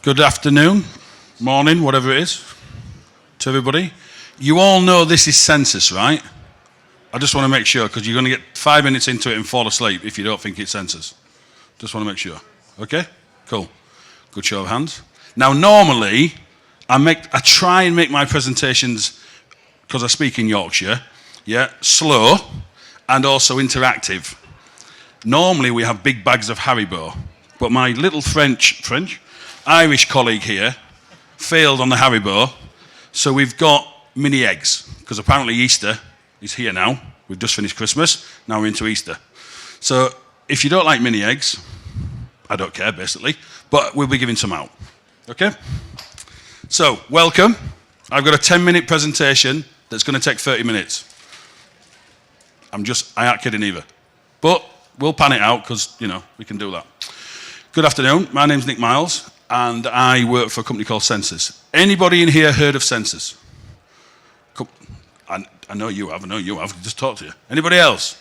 Good afternoon, morning, whatever it is, to everybody. You all know this is Censys, right? I just want to make sure, because you're going to get 5 minutes into it and fall asleep if you don't think it's Censys. Just want to make sure. Okay? Cool. Good show of hands. Now, normally, I try and make my presentations, because I speak in Yorkshire, slow and also interactive. Normally, we have big bags of Haribo, but my little Irish colleague here failed on the Haribo, so we've got mini eggs, because apparently Easter is here now. We've just finished Christmas, now we're into Easter. So if you don't like mini eggs, I don't care basically, but we'll be giving some out. Okay? So, welcome. I've got a 10-minute presentation that's going to take 30 minutes. I aren't kidding either. But we'll pan it out because, we can do that. Good afternoon. My name's Nick Miles, and I work for a company called Censys. Anybody in here heard of Censys? I know you have. Just talk to you. Anybody else?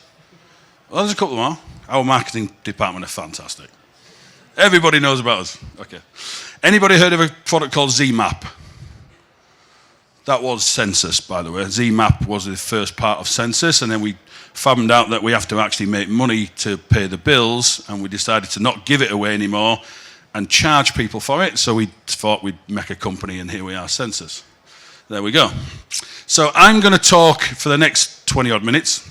Well, there's a couple more. Our marketing department are fantastic. Everybody knows about us. Okay. Anybody heard of a product called ZMap? That was Censys, by the way. ZMap was the first part of Censys, and then we found out that we have to actually make money to pay the bills, and we decided to not give it away anymore and charge people for it, so we thought we'd make a company, and here we are, Censys. There we go. So I'm going to talk for the next 20-odd minutes,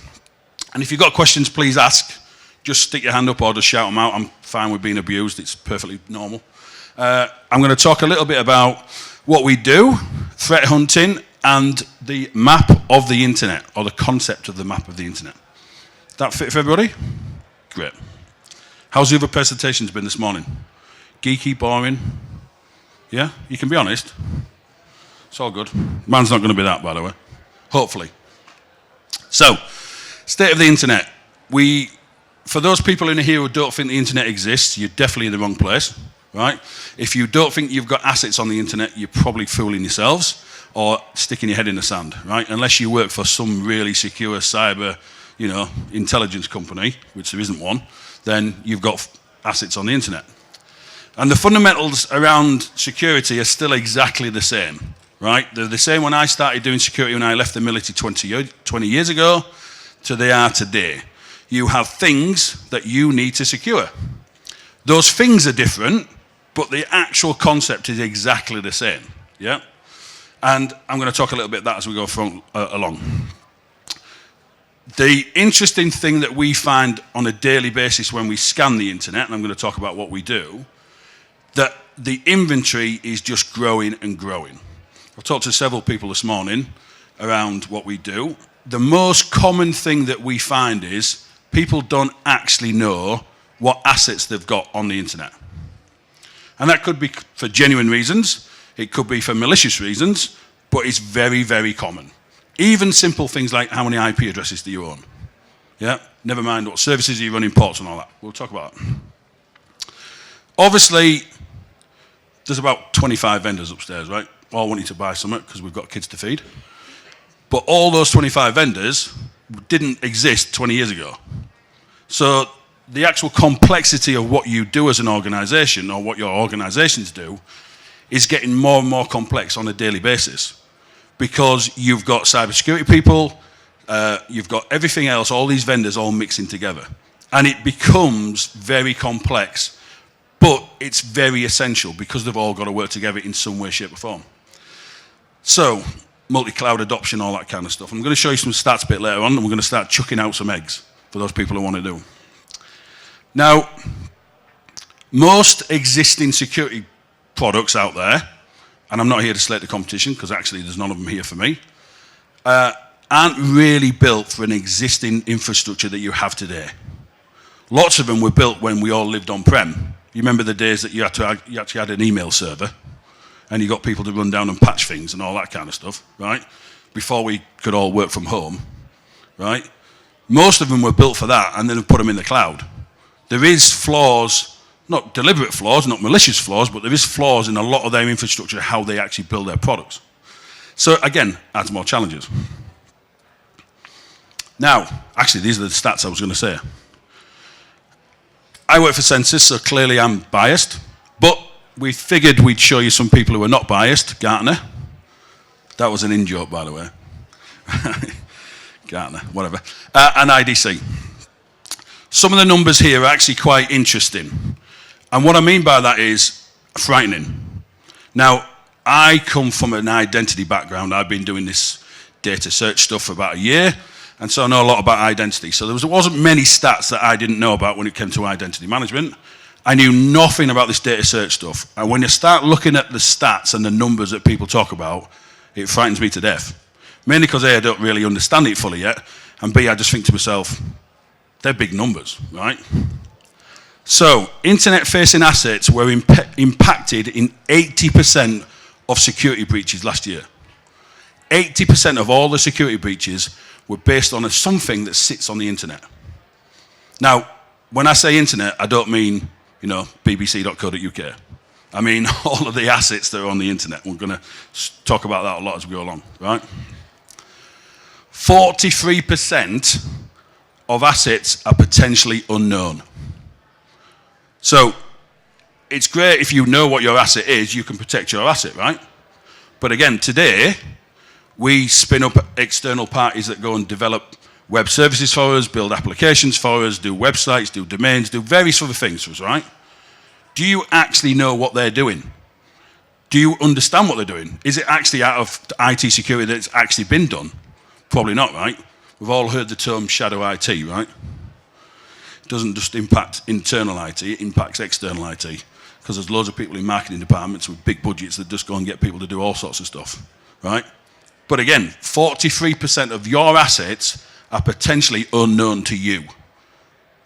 and if you've got questions, please ask. Just stick your hand up or just shout them out. I'm fine with being abused. It's perfectly normal. I'm going to talk a little bit about what we do, threat hunting, and the map of the internet, or the concept of the map of the internet. That fit for everybody? Great. How's the other presentations been this morning? Geeky, boring? Yeah? You can be honest. It's all good. Mine's not going to be that, by the way. Hopefully. So, state of the internet. For those people in here who don't think the internet exists, you're definitely in the wrong place, right? If you don't think you've got assets on the internet, you're probably fooling yourselves or sticking your head in the sand, right? Unless you work for some really secure cyber, intelligence company, which there isn't one, then you've got assets on the internet. And the fundamentals around security are still exactly the same, right? They're the same when I started doing security when I left the military 20 years ago to they are today. You have things that you need to secure. Those things are different, but the actual concept is exactly the same, yeah? And I'm going to talk a little bit about that as we go along. The interesting thing that we find on a daily basis when we scan the internet, and I'm going to talk about what we do, that the inventory is just growing and growing. I've talked to several people this morning around what we do. The most common thing that we find is people don't actually know what assets they've got on the internet. And that could be for genuine reasons, it could be for malicious reasons, but it's very, very common. Even simple things like how many IP addresses do you own? Yeah, never mind what services you run in ports and all that. We'll talk about that. Obviously, there's about 25 vendors upstairs, right? All wanting to buy something because we've got kids to feed. But all those 25 vendors didn't exist 20 years ago. So the actual complexity of what you do as an organization or what your organizations do is getting more and more complex on a daily basis because you've got cybersecurity people, you've got everything else, all these vendors all mixing together. And it becomes very complex, but it's very essential because they've all got to work together in some way, shape or form. So, multi-cloud adoption, all that kind of stuff. I'm going to show you some stats a bit later on, and we're going to start chucking out some eggs for those people who want to do. Now, most existing security products out there, and I'm not here to slate the competition because actually there's none of them here for me, aren't really built for an existing infrastructure that you have today. Lots of them were built when we all lived on-prem. You remember the days that you actually had an email server and you got people to run down and patch things and all that kind of stuff, right? Before we could all work from home, right? Most of them were built for that and then put them in the cloud. There is flaws, not deliberate flaws, not malicious flaws, but there is flaws in a lot of their infrastructure, how they actually build their products. So again, adds more challenges. Now, actually, these are the stats I was going to say. I work for Censys, so clearly I'm biased, but we figured we'd show you some people who are not biased. Gartner. That was an in-joke, by the way. Gartner, whatever. And IDC. Some of the numbers here are actually quite interesting. And what I mean by that is frightening. Now, I come from an identity background. I've been doing this data search stuff for about a year, and so I know a lot about identity. So there wasn't many stats that I didn't know about when it came to identity management. I knew nothing about this data search stuff. And when you start looking at the stats and the numbers that people talk about, it frightens me to death. Mainly because A, I don't really understand it fully yet, and B, I just think to myself, they're big numbers, right? So, internet-facing assets were impacted in 80% of security breaches last year. 80% of all the security breaches were based on something that sits on the internet. Now, when I say internet, I don't mean, bbc.co.uk. I mean all of the assets that are on the internet. We're going to talk about that a lot as we go along, right? 43% of assets are potentially unknown. So, it's great if you know what your asset is, you can protect your asset, right? But again, today, we spin up external parties that go and develop web services for us, build applications for us, do websites, do domains, do various other things for us, right? Do you actually know what they're doing? Do you understand what they're doing? Is it actually out of IT security that it's actually been done? Probably not, right? We've all heard the term shadow IT, right? It doesn't just impact internal IT, it impacts external IT. Because there's loads of people in marketing departments with big budgets that just go and get people to do all sorts of stuff, right? But again, 43% of your assets are potentially unknown to you.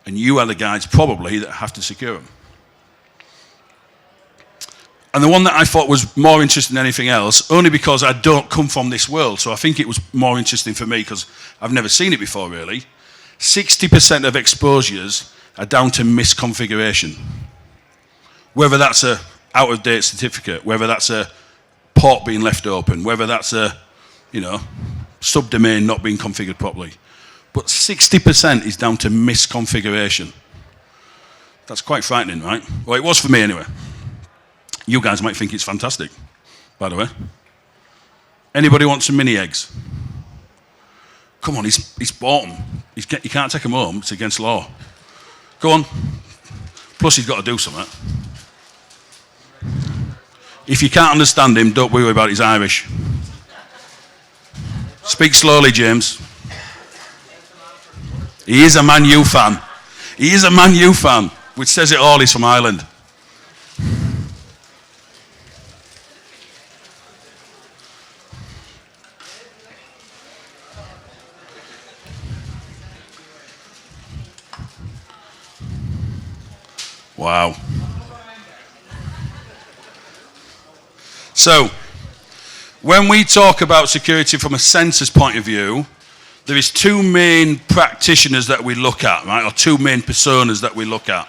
And you are the guys probably that have to secure them. And the one that I thought was more interesting than anything else, only because I don't come from this world, so I think it was more interesting for me because I've never seen it before really. 60% of exposures are down to misconfiguration. Whether that's a out-of-date certificate, whether that's a port being left open, whether that's a, subdomain not being configured properly. But 60% is down to misconfiguration. That's quite frightening, right? Well, it was for me anyway. You guys might think it's fantastic, by the way. Anybody want some mini eggs? Come on, he's bought them. You can't take them home, it's against law. Go on. Plus he's got to do something. If you can't understand him, don't worry about it, he's Irish. Speak slowly, James. He is a Man U fan. He is a Man U fan, which says it all, he's from Ireland. Wow. So, when we talk about security from a Censys point of view, there is two main practitioners that we look at, right? Or two main personas that we look at.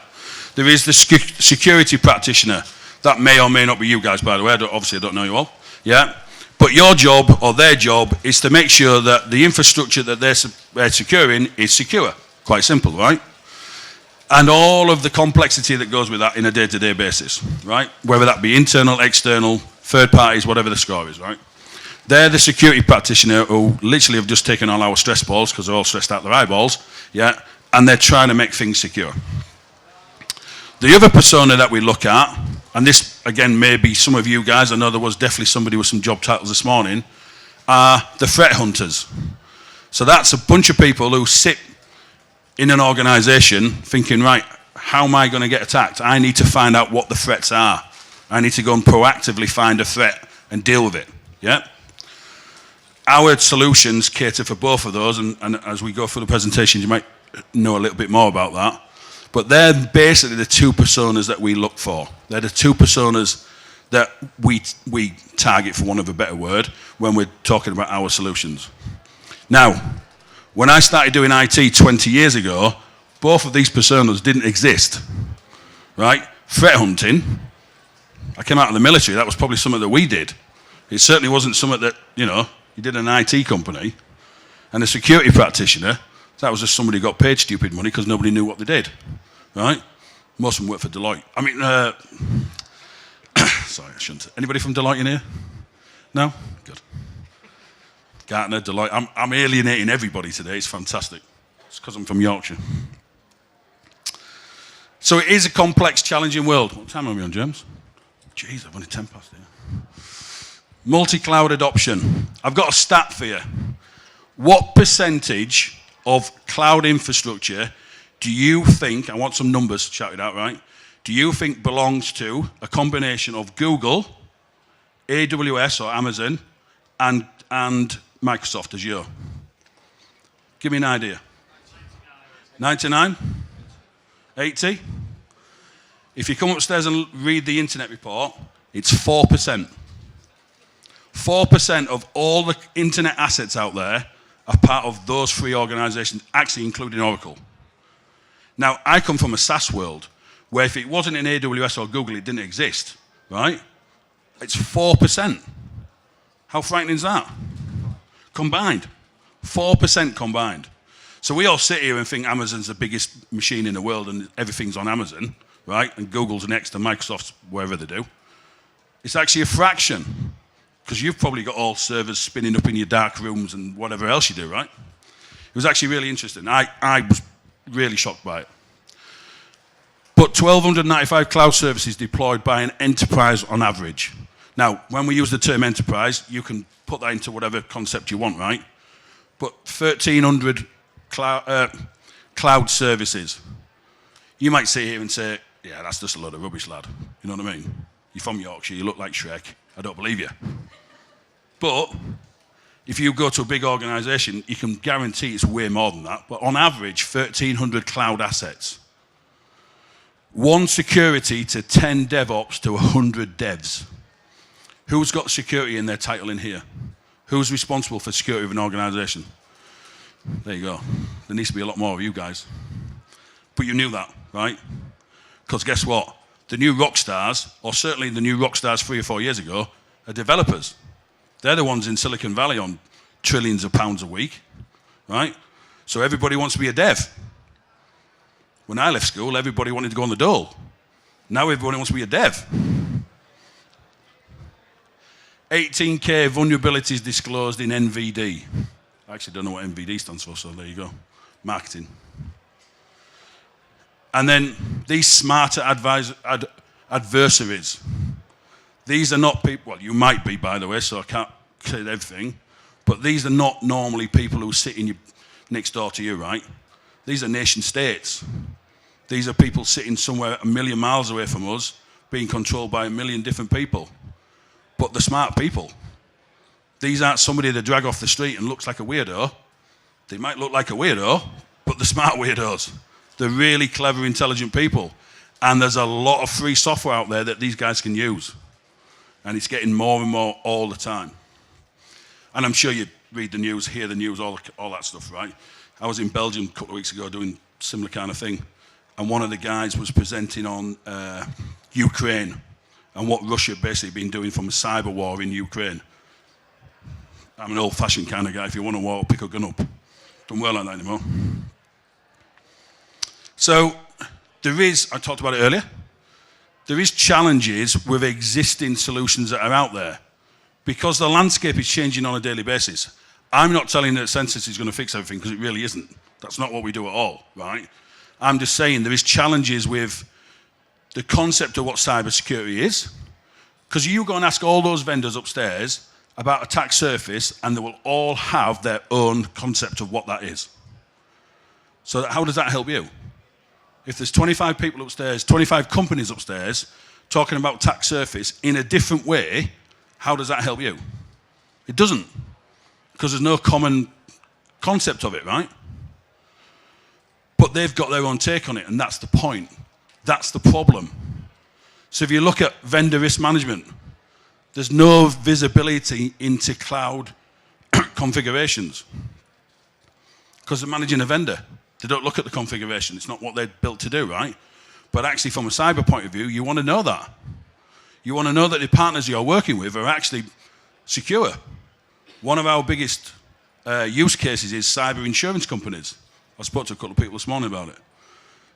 There is the security practitioner. That may or may not be you guys, by the way. Obviously, I don't know you all. Yeah? But your job, or their job, is to make sure that the infrastructure that they're securing is secure. Quite simple, right? And all of the complexity that goes with that in a day-to-day basis, right? Whether that be internal, external, third parties, whatever the score is, right? They're the security practitioner who literally have just taken all our stress balls, because they're all stressed out their eyeballs, yeah? And they're trying to make things secure. The other persona that we look at, and this, again, may be some of you guys, I know there was definitely somebody with some job titles this morning, are the threat hunters. So that's a bunch of people who sit in an organization thinking, right, how am I going to get attacked? I need to find out what the threats are. I need to go and proactively find a threat and deal with it, yeah? Our solutions cater for both of those, and as we go through the presentation, you might know a little bit more about that. But they're basically the two personas that we look for. They're the two personas that we target, for want of a better word, when we're talking about our solutions. Now, when I started doing IT 20 years ago, both of these personas didn't exist, right? Threat hunting, I came out of the military, that was probably something that we did. It certainly wasn't something that, you did an IT company. And a security practitioner, that was just somebody who got paid stupid money because nobody knew what they did, right? Most of them worked for Deloitte. I mean, sorry, I shouldn't. Anybody from Deloitte in here? No? Good. Gartner, Deloitte. I'm alienating everybody today. It's fantastic. It's because I'm from Yorkshire. So it is a complex, challenging world. What time are we on, James? Jeez, I've only 10 past here. Multi-cloud adoption. I've got a stat for you. What percentage of cloud infrastructure do you think, I want some numbers shouted out, right? Do you think belongs to a combination of Google, AWS or Amazon, and Microsoft Azure? Give me an idea. 99? 80? If you come upstairs and read the internet report, it's 4%. 4% of all the internet assets out there are part of those three organizations, actually including Oracle. Now, I come from a SaaS world, where if it wasn't in AWS or Google, it didn't exist, right? It's 4%. How frightening is that? Combined. 4% combined. So we all sit here and think Amazon's the biggest machine in the world and everything's on Amazon, right? And Google's next and Microsoft's wherever they do. It's actually a fraction, because you've probably got all servers spinning up in your dark rooms and whatever else you do, right? It was actually really interesting. I was really shocked by it. But 1,295 cloud services deployed by an enterprise on average. Now, when we use the term enterprise, you can put that into whatever concept you want, right? But 1,300 cloud services. You might sit here and say, yeah, that's just a load of rubbish, lad. You know what I mean? You're from Yorkshire, you look like Shrek. I don't believe you. But if you go to a big organisation, you can guarantee it's way more than that. But on average, 1,300 cloud assets. 1 security to 10 DevOps to 100 devs. Who's got security in their title in here? Who's responsible for security of an organisation? There you go. There needs to be a lot more of you guys. But you knew that, right? Because guess what? The new rock stars, or certainly the new rock stars 3 or 4 years ago, are developers. They're the ones in Silicon Valley on trillions of pounds a week, right? So everybody wants to be a dev. When I left school, everybody wanted to go on the dole. Now everybody wants to be a dev. 18K vulnerabilities disclosed in NVD. I actually don't know what NVD stands for, so there you go. Marketing. And then these smarter adversaries. These are not people, well, you might be, by the way, so I can't say everything, but these are not normally people who sit next door to you, right? These are nation states. These are people sitting somewhere 1 million miles away from us, being controlled by 1 million different people. But the smart people. These aren't somebody they drag off the street and looks like a weirdo. They might look like a weirdo, but they're smart weirdos. They're really clever, intelligent people. And there's a lot of free software out there that these guys can use. And it's getting more and more all the time. And I'm sure you read the news, hear the news, all that stuff, right? I was in Belgium a couple of weeks ago doing a similar kind of thing. And one of the guys was presenting on Ukraine and what Russia basically been doing from a cyber war in Ukraine. I'm an old-fashioned kind of guy. If you want a war, pick a gun up. Don't work like that anymore. So there is, I talked about it earlier, there is challenges with existing solutions that are out there because the landscape is changing on a daily basis. I'm not telling you that Censys is going to fix everything because it really isn't. That's not what we do at all, right? I'm just saying there is challenges with the concept of what cybersecurity is, because you go and ask all those vendors upstairs about attack surface and they will all have their own concept of what that is. So how does that help you? If there's 25 people upstairs, 25 companies upstairs talking about attack surface in a different way, how does that help you? It doesn't, because there's no common concept of it, right? But they've got their own take on it, and that's the point. That's the problem. So if you look at vendor risk management, there's no visibility into cloud configurations because they're managing a vendor. They don't look at the configuration. It's not what they're built to do, right? But actually, from a cyber point of view, you want to know that. You want to know that the partners you're working with are actually secure. One of our biggest use cases is cyber insurance companies. I spoke to a couple of people this morning about it.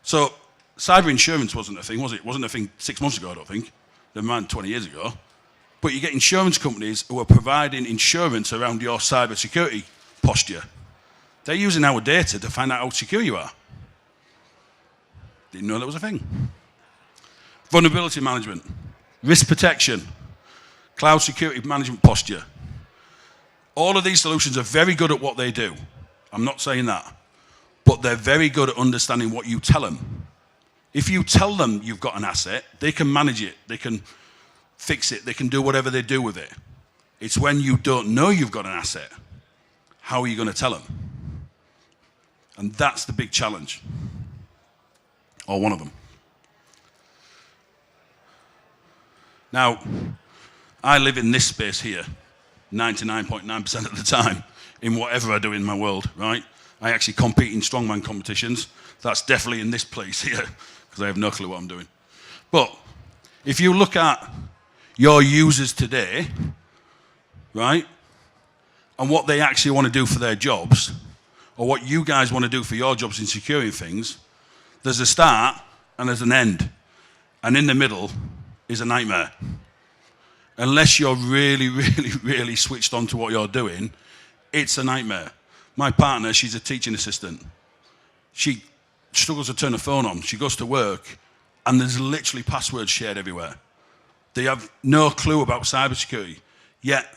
So cyber insurance wasn't a thing, was it? It wasn't a thing 6 months ago, I don't think. than mine 20 years ago. But you get insurance companies who are providing insurance around your cyber security posture. They're using our data to find out how secure you are. Didn't know that was a thing. Vulnerability management, risk protection, cloud security management posture. All of these solutions are very good at what they do. I'm not saying that. But they're very good at understanding what you tell them. If you tell them you've got an asset, they can manage it, they can fix it, they can do whatever they do with it. It's when you don't know you've got an asset, how are you going to tell them? And that's the big challenge, or one of them. Now, I live in this space here 99.9% of the time in whatever I do in my world, right? I actually compete in strongman competitions. That's definitely in this place here, because I have no clue what I'm doing. But if you look at your users today, right, and what they actually want to do for their jobs, or what you guys want to do for your jobs in securing things, there's a start and there's an end. And in the middle is a nightmare. Unless you're really, really, really switched on to what you're doing, it's a nightmare. My partner, she's a teaching assistant. She struggles to turn her phone on. She goes to work, and there's literally passwords shared everywhere. They have no clue about cybersecurity. Yet,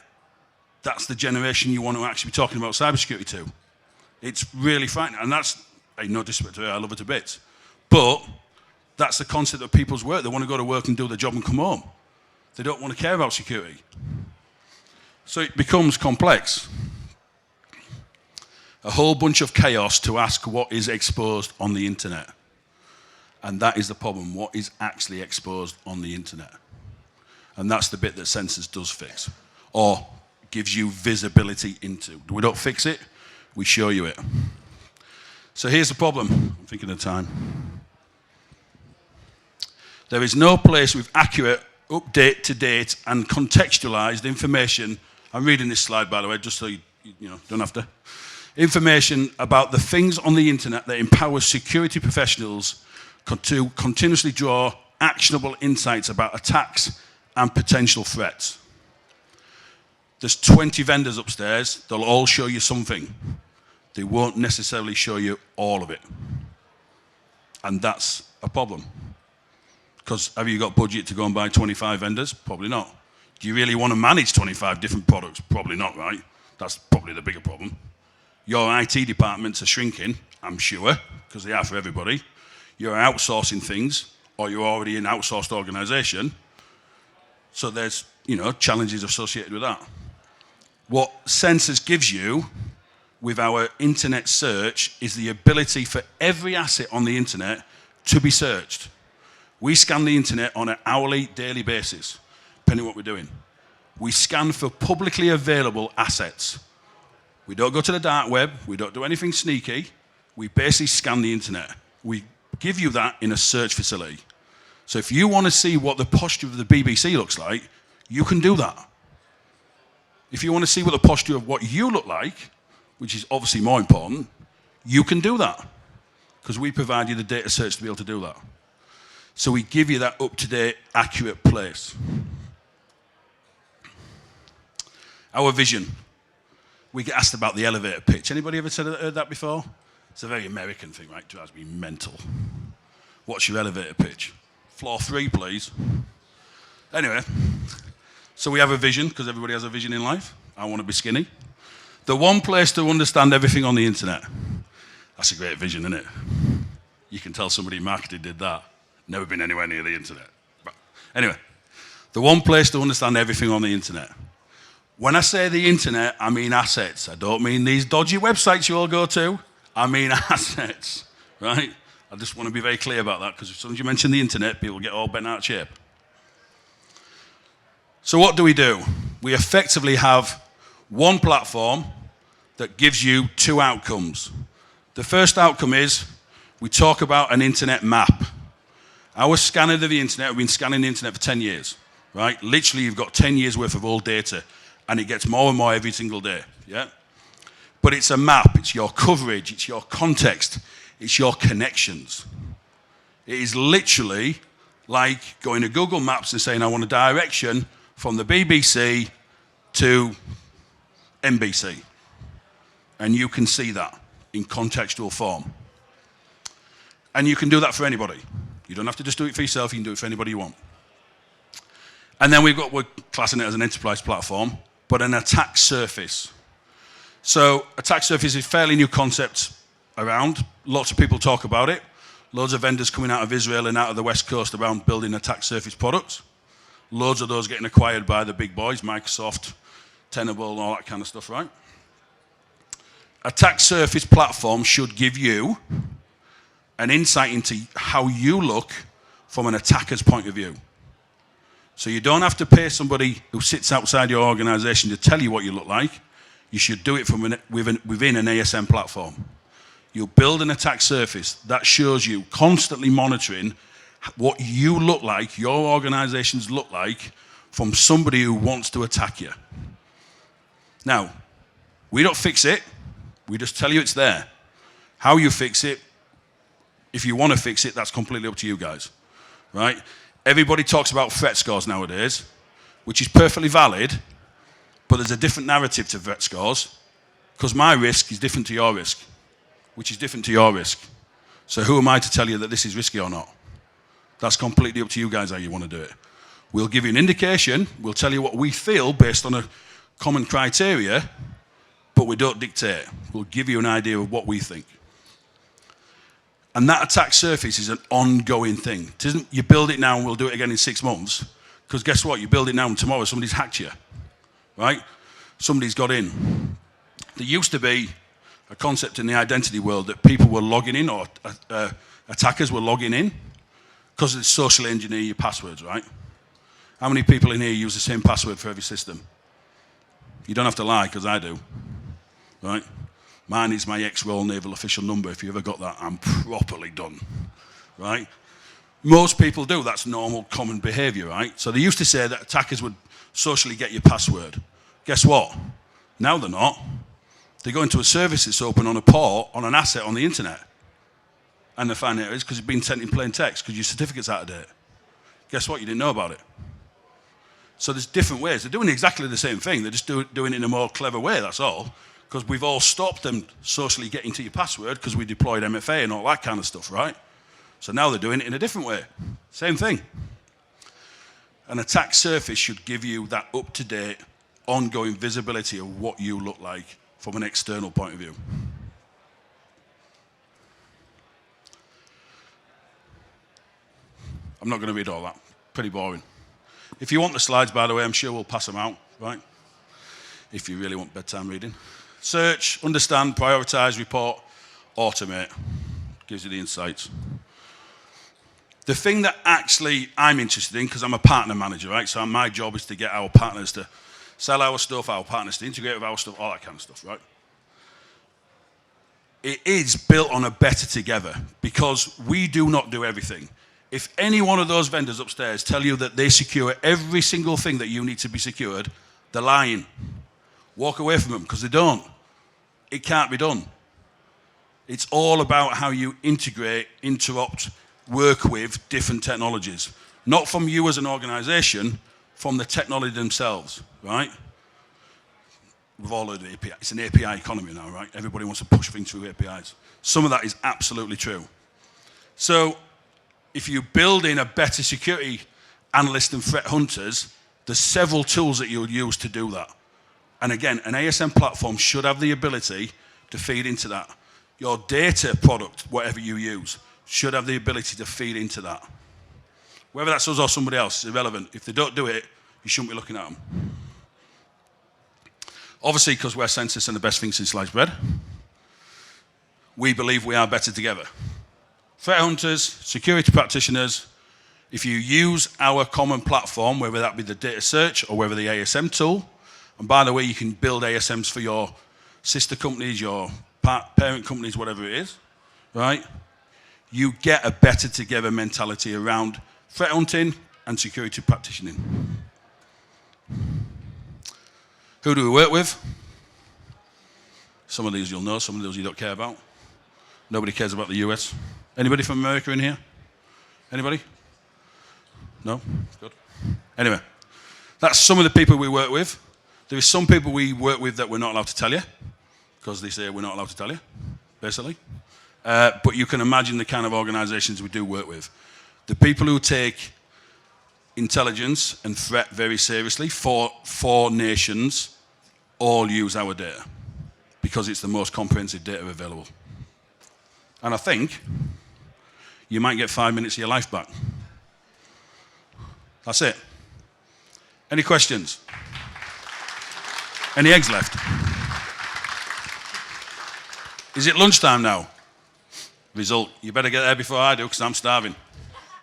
that's the generation you want to actually be talking about cybersecurity to. It's really frightening. And that's, hey, no disrespect to her, I love her to bits. But that's the concept of people's work. They want to go to work and do their job and come home. They don't want to care about security. So it becomes complex. A whole bunch of chaos to ask what is exposed on the internet. And that is the problem, what is actually exposed on the internet. And that's the bit that Censys does fix, or gives you visibility into. We don't fix it, we show you it. So here's the problem. I'm thinking of time. There is no place with accurate, up-to-date and contextualized information. I'm reading this slide, by the way, just so you don't have to. Information about the things on the internet that empowers security professionals to continuously draw actionable insights about attacks and potential threats. There's 20 vendors upstairs. They'll all show you something. They won't necessarily show you all of it. And that's a problem. Because have you got budget to go and buy 25 vendors? Probably not. Do you really want to manage 25 different products? Probably not, right? That's probably the bigger problem. Your IT departments are shrinking, I'm sure, because they are for everybody. You're outsourcing things, or you're already an outsourced organization. So there's, challenges associated with that. What Censys gives you with our internet search is the ability for every asset on the internet to be searched. We scan the internet on an hourly, daily basis, depending on what we're doing. We scan for publicly available assets. We don't go to the dark web, we don't do anything sneaky, we basically scan the internet. We give you that in a search facility. So if you want to see what the posture of the BBC looks like, you can do that. If you want to see what the posture of what you look like, which is obviously more important, you can do that. Because we provide you the data search to be able to do that. So we give you that up-to-date, accurate place. Our vision. We get asked about the elevator pitch. Anybody ever heard that before? It's a very American thing, right? It drives me mental. What's your elevator pitch? Floor 3, please. Anyway, so we have a vision, because everybody has a vision in life. I want to be skinny. The one place to understand everything on the internet. That's a great vision, isn't it? You can tell somebody in marketing did that. Never been anywhere near the internet. But anyway, the one place to understand everything on the internet. When I say the internet, I mean assets. I don't mean these dodgy websites you all go to. I mean assets, right? I just want to be very clear about that, because as soon as you mention the internet, people get all bent out of shape. So what do? We effectively have one platform that gives you two outcomes. The first outcome is we talk about an internet map. Our scanner of the internet, we've been scanning the internet for 10 years, right? Literally, you've got 10 years worth of old data, and it gets more and more every single day, yeah? But it's a map, it's your coverage, it's your context, it's your connections. It is literally like going to Google Maps and saying, I want a direction from the BBC to NBC. And you can see that in contextual form. And you can do that for anybody. You don't have to just do it for yourself, you can do it for anybody you want. And then we're classing it as an enterprise platform, but an attack surface. So attack surface is a fairly new concept around. Lots of people talk about it. Loads of vendors coming out of Israel and out of the West Coast around building attack surface products. Loads of those getting acquired by the big boys, Microsoft, Tenable, all that kind of stuff, right? Attack surface platform should give you an insight into how you look from an attacker's point of view. So you don't have to pay somebody who sits outside your organization to tell you what you look like. You should do it from within an ASM platform. You build an attack surface that shows you constantly monitoring what you look like, your organizations look like, from somebody who wants to attack you. Now, we don't fix it. We just tell you it's there. How you fix it, if you want to fix it, that's completely up to you guys, right? Everybody talks about threat scores nowadays, which is perfectly valid, but there's a different narrative to threat scores, because my risk is different to your risk, which is different to your risk. So who am I to tell you that this is risky or not? That's completely up to you guys how you want to do it. We'll give you an indication, we'll tell you what we feel based on a common criteria, but we don't dictate. We'll give you an idea of what we think. And that attack surface is an ongoing thing. It isn't you build it now and we'll do it again in 6 months, because guess what? You build it now and tomorrow somebody's hacked you, right? Somebody's got in. There used to be a concept in the identity world that people were logging in, or attackers were logging in, because it's social engineer your passwords, right? How many people in here use the same password for every system? You don't have to lie, because I do, right? Mine is my ex-Royal Naval official number. If you ever got that, I'm properly done, right? Most people do. That's normal, common behavior, right? So they used to say that attackers would socially get your password. Guess what? Now they're not. They go into a service that's open on a port, on an asset on the internet. And they find out it's because it's been sent in plain text, because your certificate's out of date. Guess what? You didn't know about it. So there's different ways. They're doing exactly the same thing. They're just doing it in a more clever way, that's all. Because we've all stopped them socially getting to your password because we deployed MFA and all that kind of stuff, right? So now they're doing it in a different way. Same thing. An attack surface should give you that up-to-date, ongoing visibility of what you look like from an external point of view. I'm not going to read all that. Pretty boring. If you want the slides, by the way, I'm sure we'll pass them out, right? If you really want bedtime reading. Search, understand, prioritize, report, automate. Gives you the insights. The thing that actually I'm interested in, because I'm a partner manager, right? So my job is to get our partners to sell our stuff, our partners to integrate with our stuff, all that kind of stuff, right? It is built on a better together, because we do not do everything. If any one of those vendors upstairs tell you that they secure every single thing that you need to be secured, they're lying. Walk away from them, because they don't. It can't be done. It's all about how you integrate, interrupt, work with different technologies. Not from you as an organization, from the technology themselves, right? We've all heard of API. It's an API economy now, right? Everybody wants to push things through APIs. Some of that is absolutely true. So if you build in a better security analyst and threat hunters, there's several tools that you'll use to do that. And again, an ASM platform should have the ability to feed into that. Your data product, whatever you use, should have the ability to feed into that. Whether that's us or somebody else is irrelevant. If they don't do it, you shouldn't be looking at them. Obviously, because we're Censys and the best thing since sliced bread, we believe we are better together. Threat hunters, security practitioners, if you use our common platform, whether that be the data search or whether the ASM tool, and by the way, you can build ASMs for your sister companies, your parent companies, whatever it is, right? You get a better together mentality around threat hunting and security practitioning. Who do we work with? Some of these you'll know, some of those you don't care about. Nobody cares about the US. Anybody from America in here? Anybody? No? Good. Anyway, that's some of the people we work with. There are some people we work with that we're not allowed to tell you, because they say we're not allowed to tell you, basically. But you can imagine the kind of organisations we do work with. The people who take intelligence and threat very seriously for nations all use our data, because it's the most comprehensive data available. And I think you might get 5 minutes of your life back. That's it. Any questions? Any eggs left? Is it lunchtime now? Result, you better get there before I do, because I'm starving.